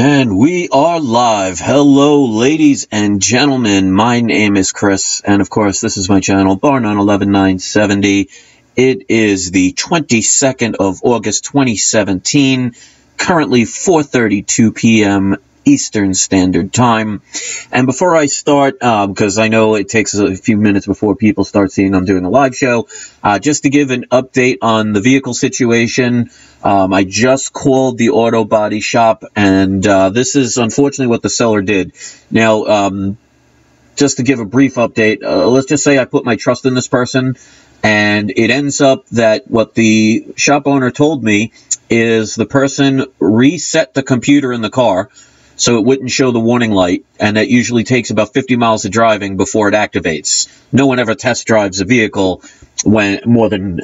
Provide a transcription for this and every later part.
And we are live. Hello, ladies and gentlemen. My name is Chris, and of course, this is my channel, Bar 911-970. It is the 22nd of August, 2017, currently 4:32 p.m. Eastern Standard Time. And before I start, because I know it takes a few minutes before people start seeing I'm doing a live show, just to give an update on the vehicle situation. I just called the auto body shop, and this is unfortunately what the seller did. Now, just to give a brief update, let's just say I put my trust in this person, and it ends up that what the shop owner told me is the person reset the computer in the car so it wouldn't show the warning light, and that usually takes about 50 miles of driving before it activates. No one ever test drives a vehicle when more than,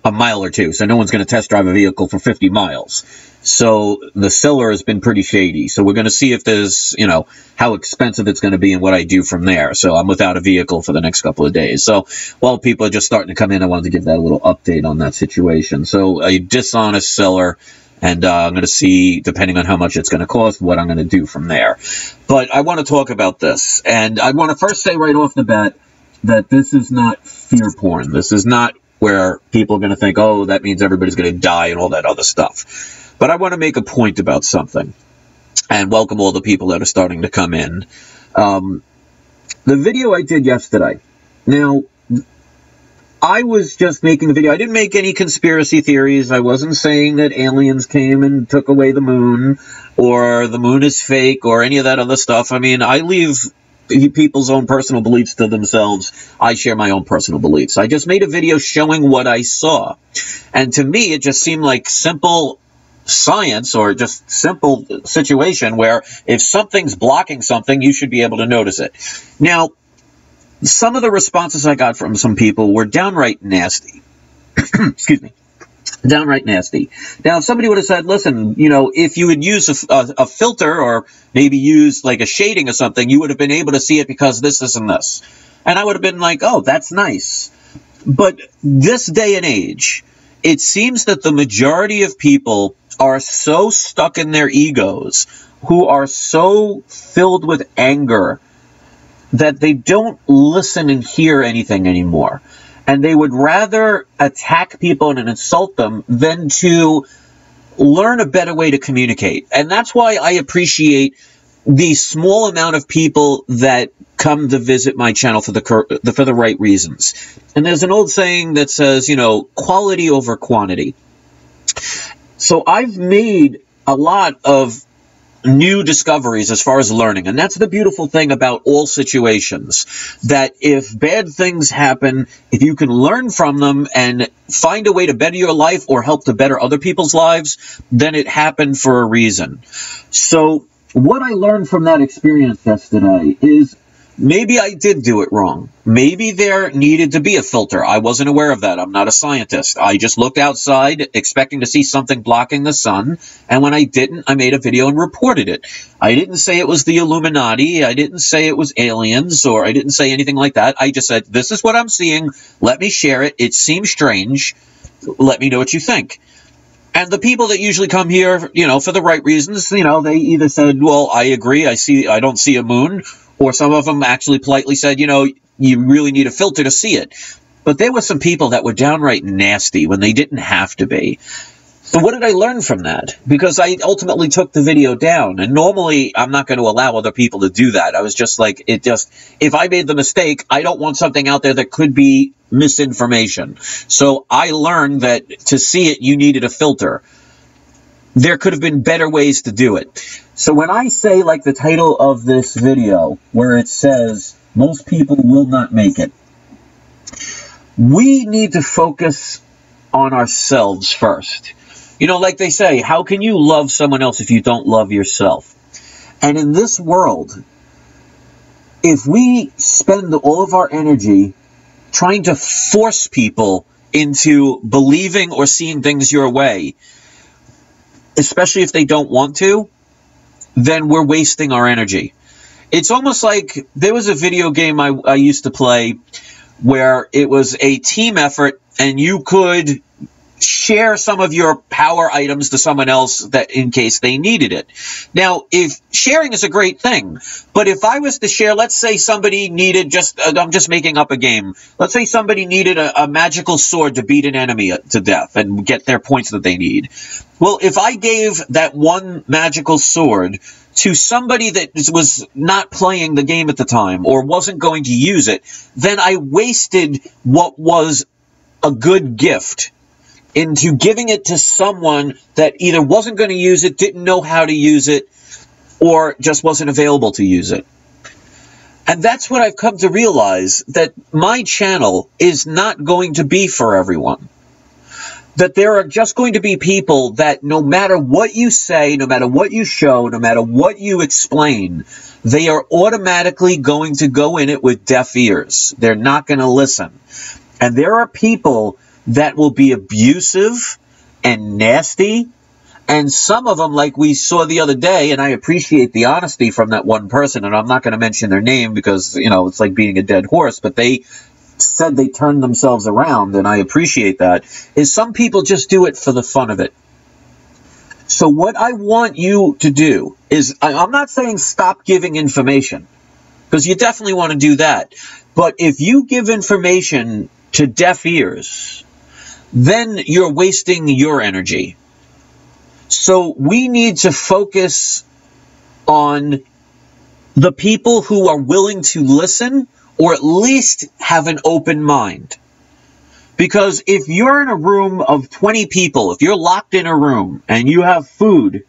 a mile or two, so no one's going to test drive a vehicle for 50 miles. So the seller has been pretty shady. So we're going to see if there's, how expensive it's going to be and what I do from there. So I'm without a vehicle for the next couple of days. So while people are just starting to come in, I wanted to give that a little update on that situation. So a dishonest seller, and I'm going to see, depending on how much it's going to cost, what I'm going to do from there. But I want to talk about this. And I want to first say right off the bat that this is not fear porn. This is not where people are going to think, oh, that means everybody's going to die and all that other stuff. But I want to make a point about something. And welcome all the people that are starting to come in. The video I did yesterday. Now, I was just making a video. I didn't make any conspiracy theories. I wasn't saying that aliens came and took away the moon, or the moon is fake, or any of that other stuff. I mean, I leave people's own personal beliefs to themselves. I share my own personal beliefs. I just made a video showing what I saw. And to me, it just seemed like simple science, or just simple situation where if something's blocking something, you should be able to notice it. Now, some of the responses I got from some people were downright nasty. Excuse me. Downright nasty. Now, if somebody would have said, listen, if you would use a filter, or maybe use like a shading or something, you would have been able to see it because this and this. And I would have been like, oh, that's nice. But this day and age, it seems that the majority of people are so stuck in their egos, who are so filled with anger, that they don't listen and hear anything anymore. And they would rather attack people and insult them than to learn a better way to communicate. And that's why I appreciate the small amount of people that come to visit my channel for the right reasons. And there's an old saying that says, quality over quantity. So I've made a lot of new discoveries as far as learning, and that's the beautiful thing about all situations, that if bad things happen, if you can learn from them and find a way to better your life or help to better other people's lives, then it happened for a reason. So what I learned from that experience yesterday is maybe I did do it wrong. Maybe there needed to be a filter. I wasn't aware of that. I'm not a scientist. I just looked outside expecting to see something blocking the sun, and when I didn't, I made a video and reported it. I didn't say it was the Illuminati. I didn't say it was aliens, or I didn't say anything like that. I just said, this is what I'm seeing. Let me share it. It seems strange. Let me know what you think. And the people that usually come here, for the right reasons, they either said, well, I agree. I don't see a moon. Or some of them actually politely said, you really need a filter to see it. But there were some people that were downright nasty when they didn't have to be. So what did I learn from that? Because I ultimately took the video down. And normally, I'm not going to allow other people to do that. I was just like, if I made the mistake, I don't want something out there that could be misinformation. So I learned that to see it, you needed a filter. There could have been better ways to do it. So when I say, like the title of this video, where it says, most people will not make it, we need to focus on ourselves first. Like they say, how can you love someone else if you don't love yourself? And in this world, if we spend all of our energy trying to force people into believing or seeing things your way, especially if they don't want to, then we're wasting our energy. It's almost like there was a video game I used to play where it was a team effort, and you could share some of your power items to someone else that in case they needed it. Now, if sharing is a great thing, but if I was to share, let's say somebody needed I'm just making up a game. Let's say somebody needed a magical sword to beat an enemy to death and get their points that they need. Well, if I gave that one magical sword to somebody that was not playing the game at the time or wasn't going to use it, then I wasted what was a good gift into giving it to someone that either wasn't going to use it, didn't know how to use it, or just wasn't available to use it. And that's what I've come to realize, that my channel is not going to be for everyone. That there are just going to be people that no matter what you say, no matter what you show, no matter what you explain, they are automatically going to go in it with deaf ears. They're not going to listen. And there are people that will be abusive and nasty, and some of them, like we saw the other day, and I appreciate the honesty from that one person, and I'm not going to mention their name because, you know, it's like beating a dead horse, but they said they turned themselves around, and I appreciate that, is some people just do it for the fun of it. So what I want you to do is, I'm not saying stop giving information, because you definitely want to do that, but if you give information to deaf ears, then you're wasting your energy. So we need to focus on the people who are willing to listen, or at least have an open mind. Because if you're in a room of 20 people, if you're locked in a room and you have food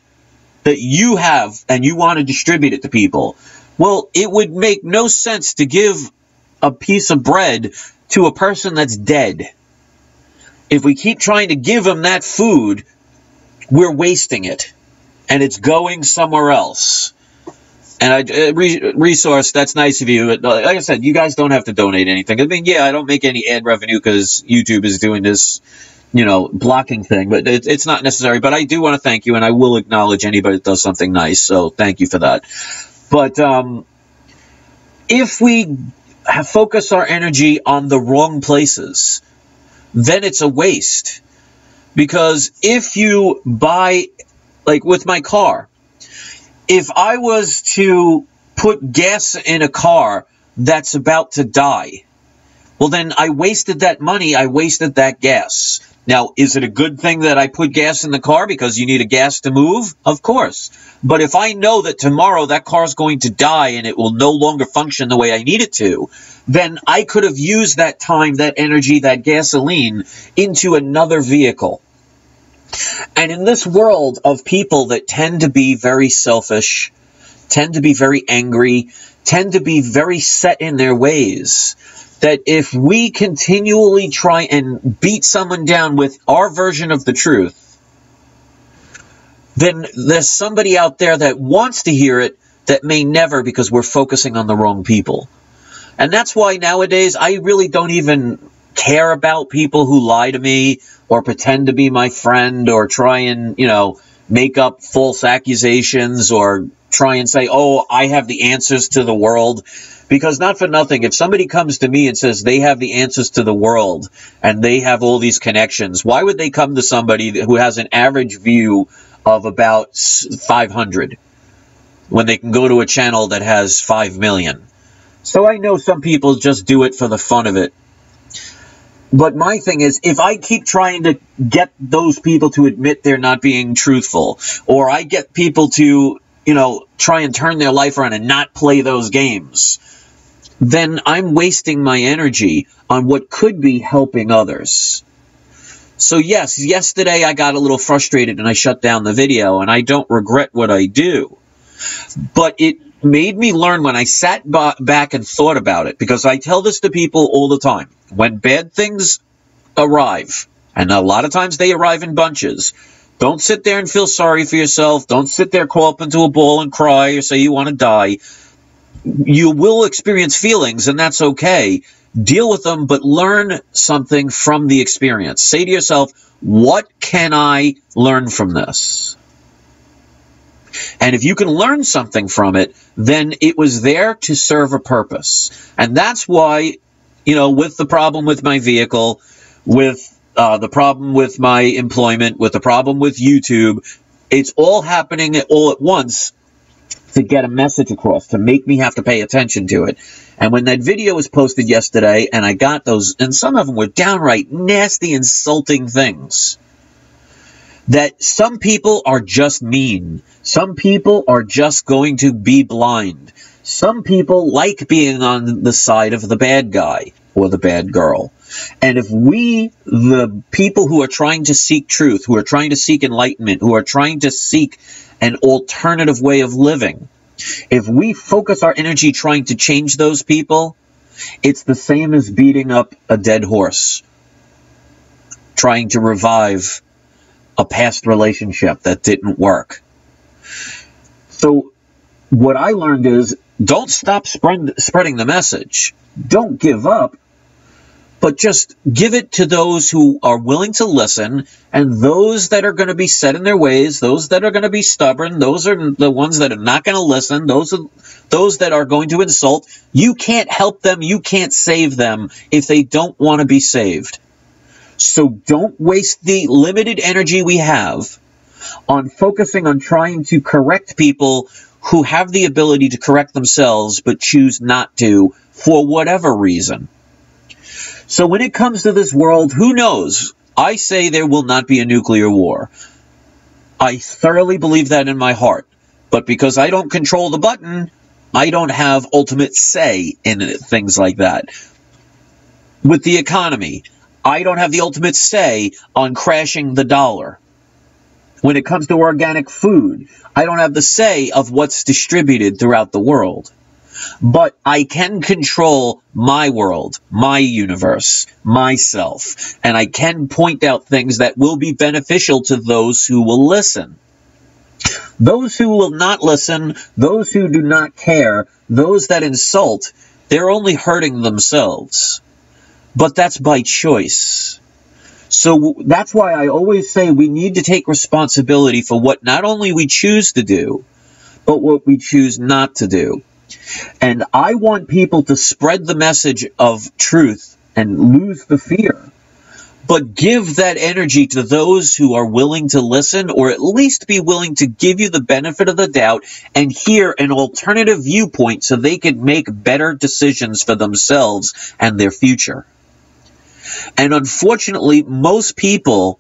that you have and you want to distribute it to people, well, it would make no sense to give a piece of bread to a person that's dead. If we keep trying to give them that food, we're wasting it, and it's going somewhere else. And resource, that's nice of you. But like I said, you guys don't have to donate anything. I mean, yeah, I don't make any ad revenue because YouTube is doing this, you know, blocking thing, but it's not necessary. But I do want to thank you, and I will acknowledge anybody that does something nice. So thank you for that. But if we focus our energy on the wrong places, then it's a waste. Because if you buy, like with my car, if I was to put gas in a car that's about to die, well, then I wasted that money, I wasted that gas. Now, is it a good thing that I put gas in the car because you need a gas to move? Of course. But if I know that tomorrow that car is going to die and it will no longer function the way I need it to, then I could have used that time, that energy, that gasoline into another vehicle. And in this world of people that tend to be very selfish, tend to be very angry, tend to be very set in their ways, that if we continually try and beat someone down with our version of the truth, then there's somebody out there that wants to hear it that may never, because we're focusing on the wrong people. And that's why nowadays I really don't even care about people who lie to me or pretend to be my friend or try and, you know, make up false accusations or try and say, oh, I have the answers to the world. Because not for nothing, if somebody comes to me and says they have the answers to the world and they have all these connections, why would they come to somebody who has an average view of about 500 when they can go to a channel that has 5 million? So I know some people just do it for the fun of it. But my thing is, if I keep trying to get those people to admit they're not being truthful, or I get people to, you know, try and turn their life around and not play those games, then I'm wasting my energy on what could be helping others. So yes, yesterday I got a little frustrated and I shut down the video, and I don't regret what I do. But it made me learn when I sat back and thought about it, because I tell this to people all the time. When bad things arrive, and a lot of times they arrive in bunches, don't sit there and feel sorry for yourself. Don't sit there, crawl up into a ball and cry or say you want to die. You will experience feelings, and that's okay. Deal with them, but learn something from the experience. Say to yourself, what can I learn from this? And if you can learn something from it, then it was there to serve a purpose. And that's why, you know, with the problem with my vehicle, with the problem with my employment, with the problem with YouTube. It's all happening all at once to get a message across, to make me have to pay attention to it. And when that video was posted yesterday, and I got those, and some of them were downright nasty, insulting things, that some people are just mean. Some people are just going to be blind. Some people like being on the side of the bad guy or the bad girl. And if we, the people who are trying to seek truth, who are trying to seek enlightenment, who are trying to seek an alternative way of living, if we focus our energy trying to change those people, it's the same as beating up a dead horse, trying to revive a past relationship that didn't work. So what I learned is, don't stop spreading the message. Don't give up, but just give it to those who are willing to listen, and those that are going to be set in their ways, those that are going to be stubborn, those are the ones that are not going to listen, those that are going to insult. You can't help them, you can't save them if they don't want to be saved. So don't waste the limited energy we have on focusing on trying to correct people who have the ability to correct themselves but choose not to for whatever reason. So when it comes to this world, who knows? I say there will not be a nuclear war. I thoroughly believe that in my heart. But because I don't control the button, I don't have ultimate say in things like that. With the economy, I don't have the ultimate say on crashing the dollar. When it comes to organic food, I don't have the say of what's distributed throughout the world. But I can control my world, my universe, myself, and I can point out things that will be beneficial to those who will listen. Those who will not listen, those who do not care, those that insult, they're only hurting themselves. But that's by choice. So that's why I always say we need to take responsibility for what not only we choose to do, but what we choose not to do. And I want people to spread the message of truth and lose the fear, but give that energy to those who are willing to listen, or at least be willing to give you the benefit of the doubt and hear an alternative viewpoint so they can make better decisions for themselves and their future. And unfortunately, most people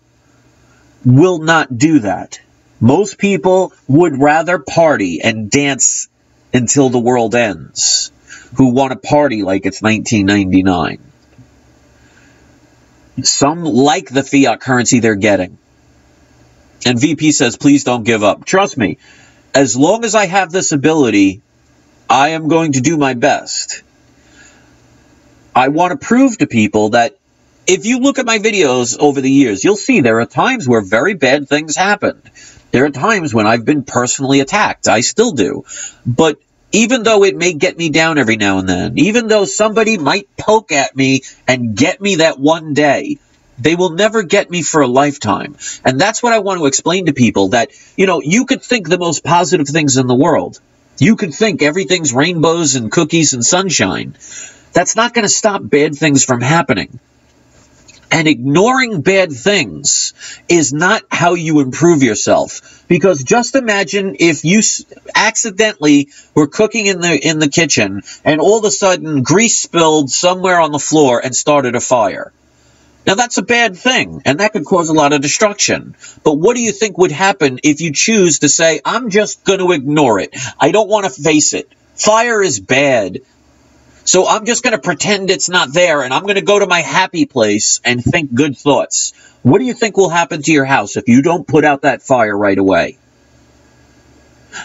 will not do that. Most people would rather party and dance until the world ends, who want to party like it's 1999. Some like the fiat currency they're getting. And VP says, please don't give up. Trust me, as long as I have this ability, I am going to do my best. I want to prove to people that if you look at my videos over the years, you'll see there are times where very bad things happened. There are times when I've been personally attacked. I still do. But even though it may get me down every now and then, even though somebody might poke at me and get me that one day, they will never get me for a lifetime. And that's what I want to explain to people, that, you know, you could think the most positive things in the world. You could think everything's rainbows and cookies and sunshine. That's not going to stop bad things from happening. And ignoring bad things is not how you improve yourself. Because just imagine if you accidentally were cooking in the kitchen and all of a sudden grease spilled somewhere on the floor and started a fire. Now that's a bad thing, and that could cause a lot of destruction. But what do you think would happen if you choose to say, I'm just going to ignore it. I don't want to face it. Fire is bad. So I'm just going to pretend it's not there, and I'm going to go to my happy place and think good thoughts. What do you think will happen to your house if you don't put out that fire right away?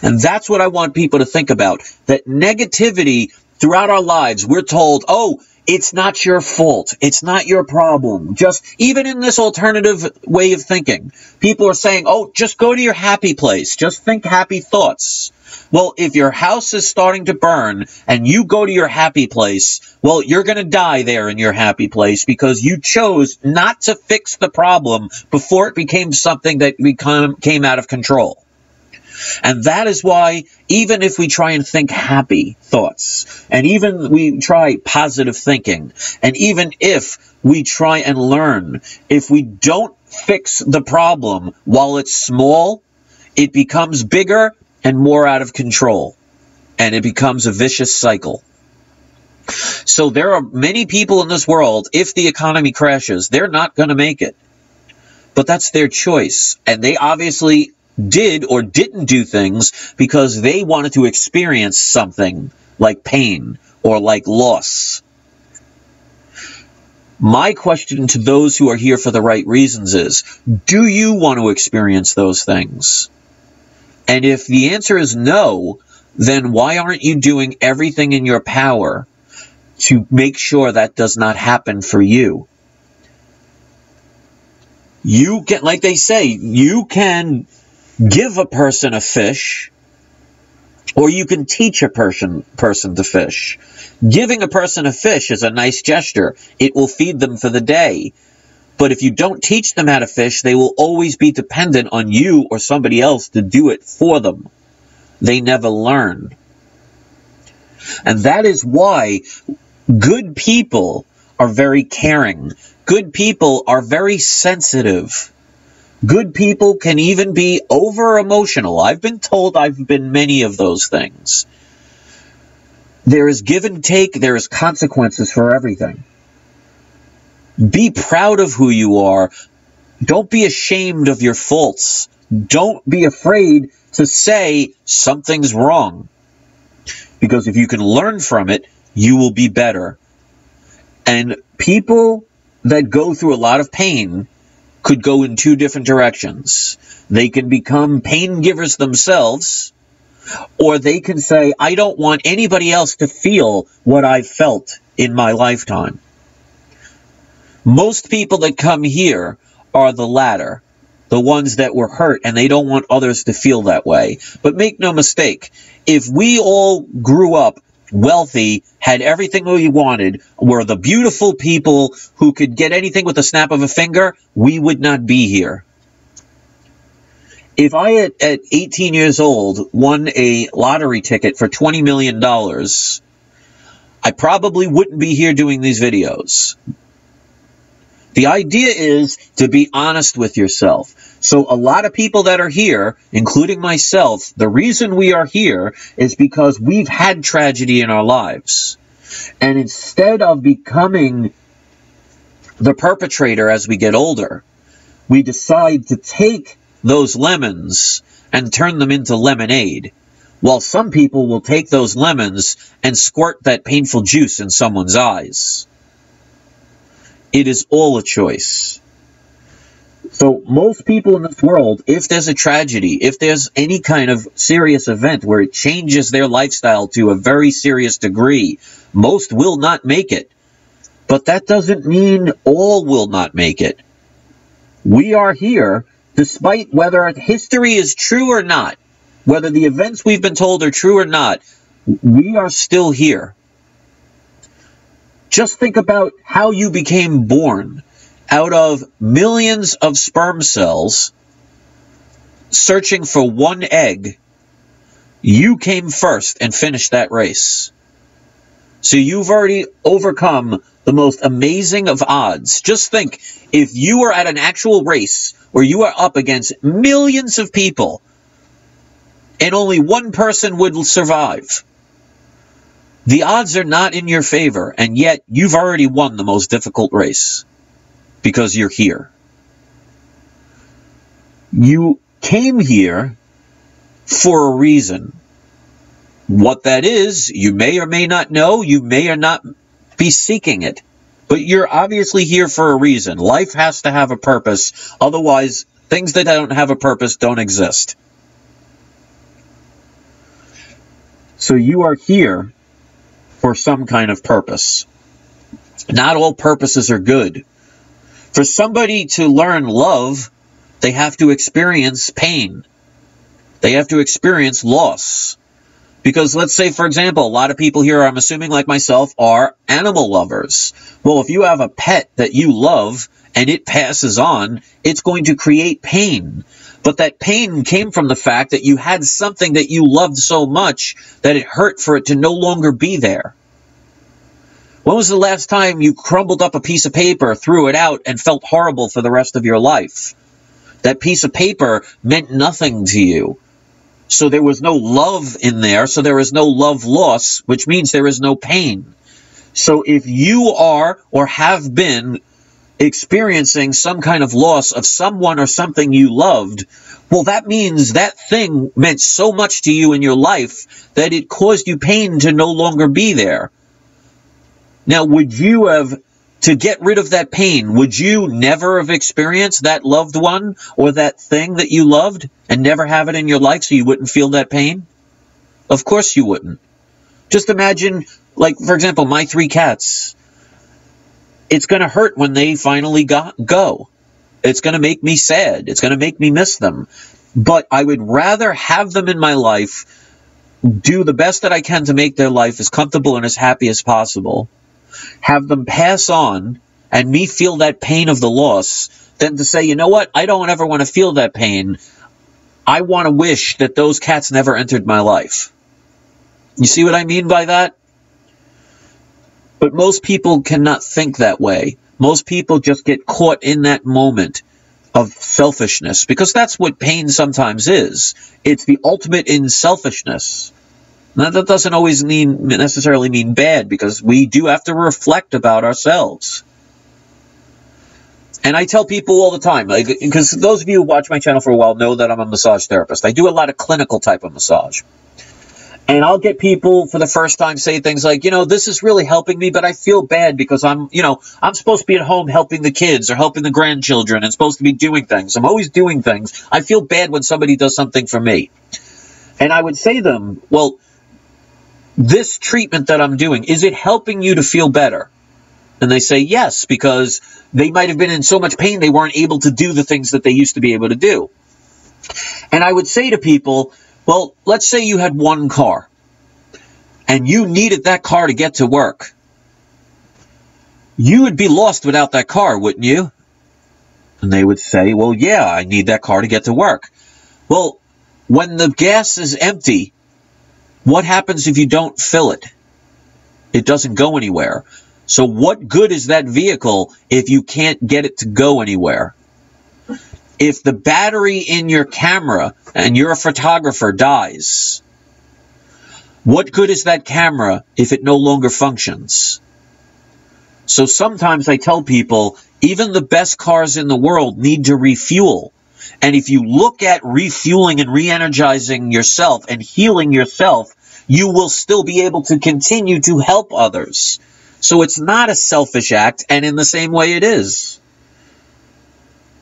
And that's what I want people to think about. That negativity throughout our lives, we're told, oh, it's not your fault. It's not your problem. Just even in this alternative way of thinking, people are saying, oh, just go to your happy place. Just think happy thoughts. Well, if your house is starting to burn and you go to your happy place, well, you're going to die there in your happy place because you chose not to fix the problem before it became something that came out of control. And that is why even if we try and think happy thoughts, and even we try positive thinking, and even if we try and learn, if we don't fix the problem while it's small, it becomes bigger and more out of control. And it becomes a vicious cycle. So there are many people in this world, if the economy crashes, they're not going to make it. But that's their choice. And they obviously did or didn't do things because they wanted to experience something like pain or like loss. My question to those who are here for the right reasons is, do you want to experience those things? And if the answer is no, then why aren't you doing everything in your power to make sure that does not happen for you? You can, like they say, you can give a person a fish, or you can teach a person to fish. Giving a person a fish is a nice gesture. It will feed them for the day. But if you don't teach them how to fish, they will always be dependent on you or somebody else to do it for them. They never learn. And that is why good people are very caring. Good people are very sensitive. Good people can even be over-emotional. I've been told I've been many of those things. There is give and take. There is consequences for everything. Be proud of who you are. Don't be ashamed of your faults. Don't be afraid to say something's wrong. Because if you can learn from it, you will be better. And people that go through a lot of pain could go in two different directions. They can become pain givers themselves, or they can say, I don't want anybody else to feel what I've felt in my lifetime. Most people that come here are the latter, the ones that were hurt, and they don't want others to feel that way. But make no mistake, if we all grew up wealthy, had everything we wanted, were the beautiful people who could get anything with the snap of a finger, we would not be here. If I, at 18 years old, won a lottery ticket for $20 million, I probably wouldn't be here doing these videos. The idea is to be honest with yourself. So a lot of people that are here, including myself, the reason we are here is because we've had tragedy in our lives. And instead of becoming the perpetrator as we get older, we decide to take those lemons and turn them into lemonade. While some people will take those lemons and squirt that painful juice in someone's eyes. It is all a choice. So most people in this world, if there's a tragedy, if there's any kind of serious event where it changes their lifestyle to a very serious degree, most will not make it. But that doesn't mean all will not make it. We are here, despite whether history is true or not, whether the events we've been told are true or not, we are still here. Just think about how you became born. Out of millions of sperm cells searching for one egg, you came first and finished that race. So you've already overcome the most amazing of odds. Just think, if you were at an actual race where you are up against millions of people and only one person would survive, the odds are not in your favor, and yet you've already won the most difficult race because you're here. You came here for a reason. What that is, you may or may not know, you may or not be seeking it, but you're obviously here for a reason. Life has to have a purpose, otherwise things that don't have a purpose don't exist. So you are here for some kind of purpose. Not all purposes are good. For somebody to learn love, they have to experience pain. They have to experience loss. Because let's say, for example, a lot of people here, I'm assuming like myself, are animal lovers. Well, if you have a pet that you love and it passes on, it's going to create pain. But that pain came from the fact that you had something that you loved so much that it hurt for it to no longer be there. When was the last time you crumbled up a piece of paper, threw it out, and felt horrible for the rest of your life? That piece of paper meant nothing to you. So there was no love in there, so there is no love loss, which means there is no pain. So if you are or have been experiencing some kind of loss of someone or something you loved, well, that means that thing meant so much to you in your life that it caused you pain to no longer be there. Now, would you have, to get rid of that pain, would you never have experienced that loved one or that thing that you loved and never have it in your life so you wouldn't feel that pain? Of course you wouldn't. Just imagine, like, for example, my 3 cats. It's going to hurt when they finally go. It's going to make me sad. It's going to make me miss them. But I would rather have them in my life, do the best that I can to make their life as comfortable and as happy as possible, have them pass on, and me feel that pain of the loss, than to say, you know what, I don't ever want to feel that pain. I want to wish that those cats never entered my life. You see what I mean by that? But most people cannot think that way. Most people just get caught in that moment of selfishness, because that's what pain sometimes is. It's the ultimate in selfishness. Now, that doesn't always necessarily mean bad, because we do have to reflect about ourselves. And I tell people all the time, because those of you who watch my channel for a while know that I'm a massage therapist. I do a lot of clinical type of massage. And I'll get people for the first time say things like, this is really helping me, but I feel bad because I'm supposed to be at home helping the kids or helping the grandchildren and supposed to be doing things. I'm always doing things. I feel bad when somebody does something for me. And I would say to them, well, this treatment that I'm doing, is it helping you to feel better? And they say yes, because they might have been in so much pain they weren't able to do the things that they used to be able to do. And I would say to people, well, let's say you had one car, and you needed that car to get to work. You would be lost without that car, wouldn't you? And they would say, well, yeah, I need that car to get to work. Well, when the gas is empty, what happens if you don't fill it? It doesn't go anywhere. So what good is that vehicle if you can't get it to go anywhere? If the battery in your camera, and you're a photographer, dies, what good is that camera if it no longer functions? So sometimes I tell people, even the best cars in the world need to refuel. And if you look at refueling and re-energizing yourself and healing yourself, you will still be able to continue to help others. So it's not a selfish act, and in the same way it is.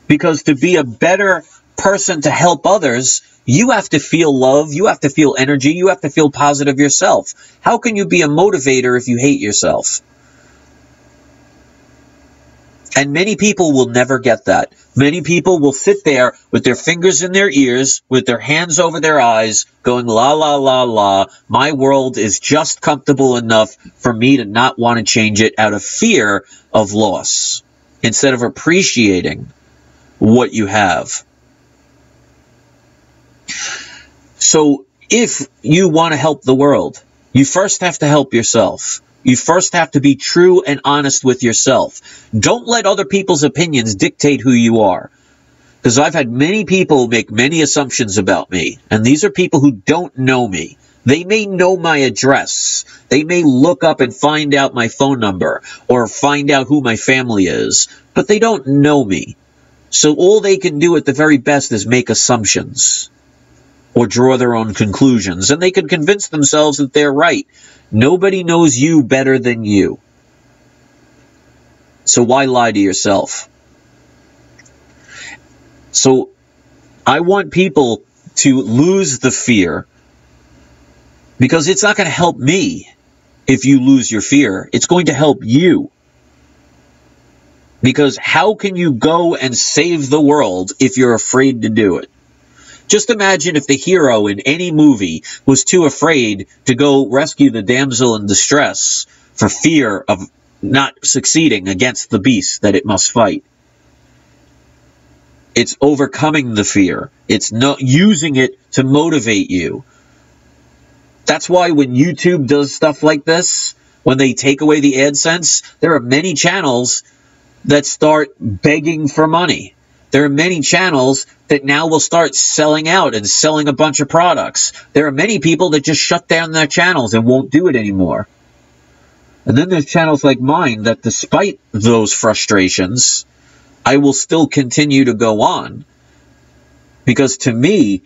Because to be a better person to help others, you have to feel love, you have to feel energy, you have to feel positive yourself. How can you be a motivator if you hate yourself? And many people will never get that. Many people will sit there with their fingers in their ears, with their hands over their eyes, going, la, la, la, la. My world is just comfortable enough for me to not want to change it out of fear of loss, instead of appreciating what you have. So if you want to help the world, you first have to help yourself. You first have to be true and honest with yourself. Don't let other people's opinions dictate who you are. Because I've had many people make many assumptions about me. And these are people who don't know me. They may know my address. They may look up and find out my phone number or find out who my family is. But they don't know me. So all they can do at the very best is make assumptions or draw their own conclusions. And they can convince themselves that they're right. Nobody knows you better than you. So why lie to yourself? So I want people to lose the fear, because it's not going to help me if you lose your fear. It's going to help you. Because how can you go and save the world if you're afraid to do it? Just imagine if the hero in any movie was too afraid to go rescue the damsel in distress for fear of not succeeding against the beast that it must fight. It's overcoming the fear. It's not using it to motivate you. That's why when YouTube does stuff like this, when they take away the AdSense, there are many channels that start begging for money. There are many channels that now will start selling out and selling a bunch of products. There are many people that just shut down their channels and won't do it anymore. And then there's channels like mine that, despite those frustrations, I will still continue to go on. Because to me,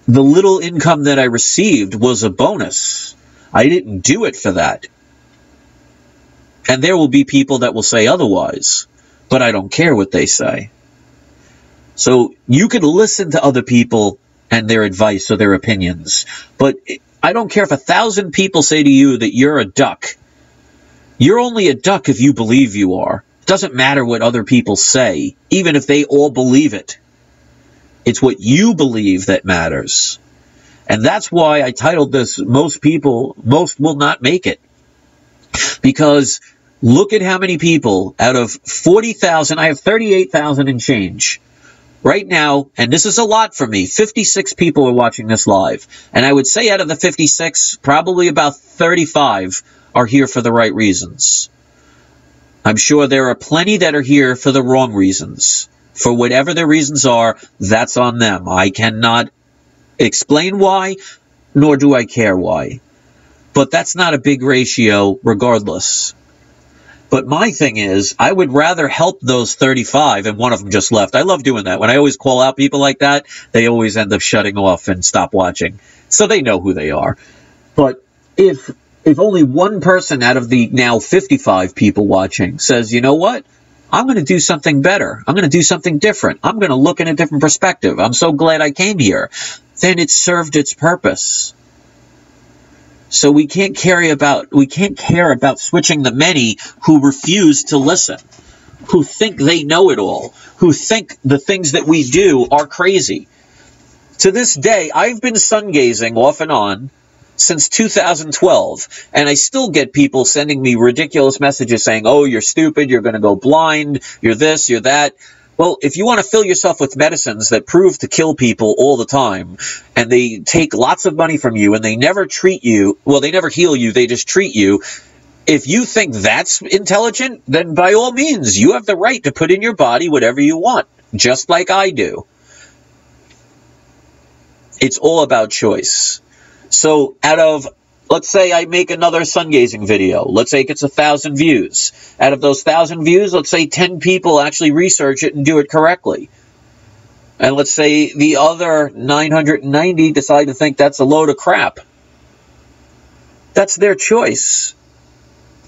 the little income that I received was a bonus. I didn't do it for that. And there will be people that will say otherwise, but I don't care what they say. So you can listen to other people and their advice or their opinions, but I don't care if 1,000 people say to you that you're a duck. You're only a duck if you believe you are. It doesn't matter what other people say, even if they all believe it. It's what you believe that matters. And that's why I titled this, most will not make it. Because look at how many people out of 40,000, I have 38,000 and change. Right now, and this is a lot for me, 56 people are watching this live. And I would say out of the 56, probably about 35 are here for the right reasons. I'm sure there are plenty that are here for the wrong reasons. For whatever their reasons are, that's on them. I cannot explain why, nor do I care why. But that's not a big ratio regardless. But my thing is, I would rather help those 35, and one of them just left. I love doing that. When I always call out people like that, they always end up shutting off and stop watching. So they know who they are. But if only one person out of the now 55 people watching says, you know what? I'm going to do something better. I'm going to do something different. I'm going to look in a different perspective. I'm so glad I came here. Then it served its purpose. So we can't care about switching the many who refuse to listen, who think they know it all, who think the things that we do are crazy. To this day, I've been sun gazing off and on since 2012, and I still get people sending me ridiculous messages saying, oh, you're stupid, you're going to go blind, you're this, you're that. Well, if you want to fill yourself with medicines that prove to kill people all the time, and they take lots of money from you, and they never treat you, well, they never heal you, they just treat you. If you think that's intelligent, then by all means, you have the right to put in your body whatever you want, just like I do. It's all about choice. So out of, let's say I make another sun gazing video. Let's say it gets 1,000 views. Out of those 1,000 views, let's say 10 people actually research it and do it correctly. And let's say the other 990 decide to think that's a load of crap. That's their choice.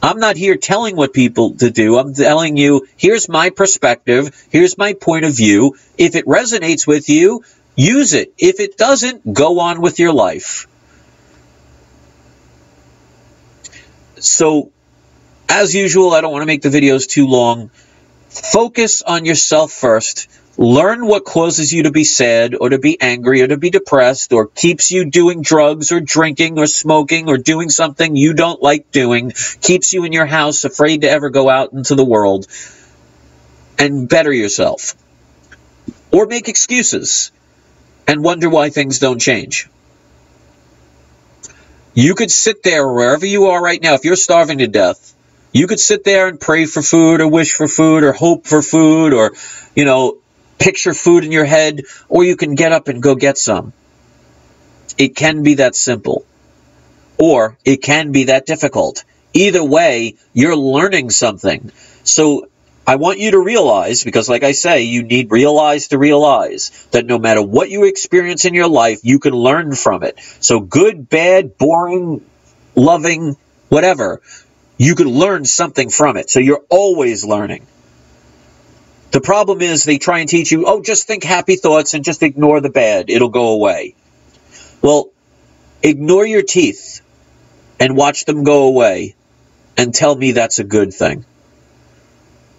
I'm not here telling what people to do. I'm telling you, here's my perspective. Here's my point of view. If it resonates with you, use it. If it doesn't, go on with your life. So, as usual, I don't want to make the videos too long. Focus on yourself first. Learn what causes you to be sad or to be angry or to be depressed or keeps you doing drugs or drinking or smoking or doing something you don't like doing, keeps you in your house afraid to ever go out into the world, and better yourself. Or make excuses and wonder why things don't change. You could sit there wherever you are right now. If you're starving to death, you could sit there and pray for food or wish for food or hope for food or, you know, picture food in your head, or you can get up and go get some. It can be that simple, or it can be that difficult. Either way, you're learning something. So I want you to realize, because like I say, you need realize to realize that no matter what you experience in your life, you can learn from it. So good, bad, boring, loving, whatever, you can learn something from it. So you're always learning. The problem is they try and teach you, oh, just think happy thoughts and just ignore the bad. It'll go away. Well, ignore your teeth and watch them go away and tell me that's a good thing.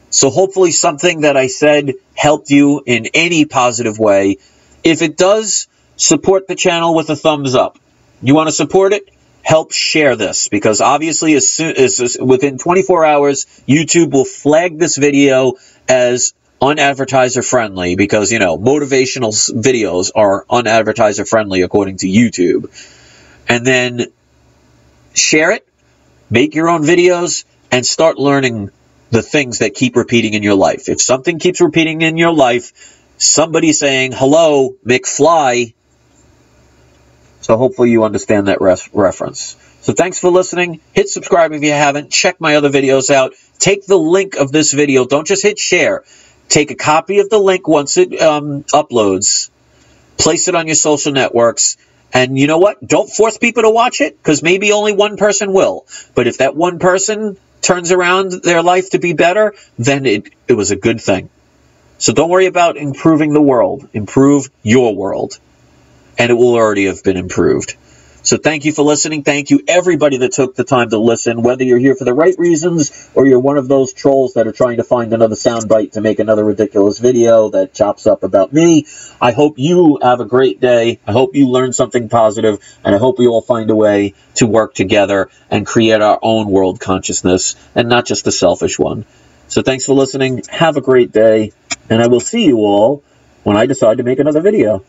So hopefully something that I said helped you in any positive way. If it does, support the channel with a thumbs up. You want to support it? Help share this, because obviously as soon as within 24 hours, YouTube will flag this video as unadvertiser friendly, because, you know, motivational videos are unadvertiser friendly according to YouTube. And then share it, make your own videos, and start learning the things that keep repeating in your life. If something keeps repeating in your life, somebody saying, hello, McFly. So hopefully you understand that reference. So thanks for listening. Hit subscribe if you haven't. Check my other videos out. Take the link of this video. Don't just hit share. Take a copy of the link once it uploads. Place it on your social networks. And you know what? Don't force people to watch it, because maybe only one person will. But if that one person turns around their life to be better, then it was a good thing. So don't worry about improving the world. Improve your world. And it will already have been improved. So thank you for listening. Thank you, everybody that took the time to listen, whether you're here for the right reasons or you're one of those trolls that are trying to find another soundbite to make another ridiculous video that chops up about me. I hope you have a great day. I hope you learn something positive, and I hope we all find a way to work together and create our own world consciousness and not just the selfish one. So thanks for listening. Have a great day, and I will see you all when I decide to make another video.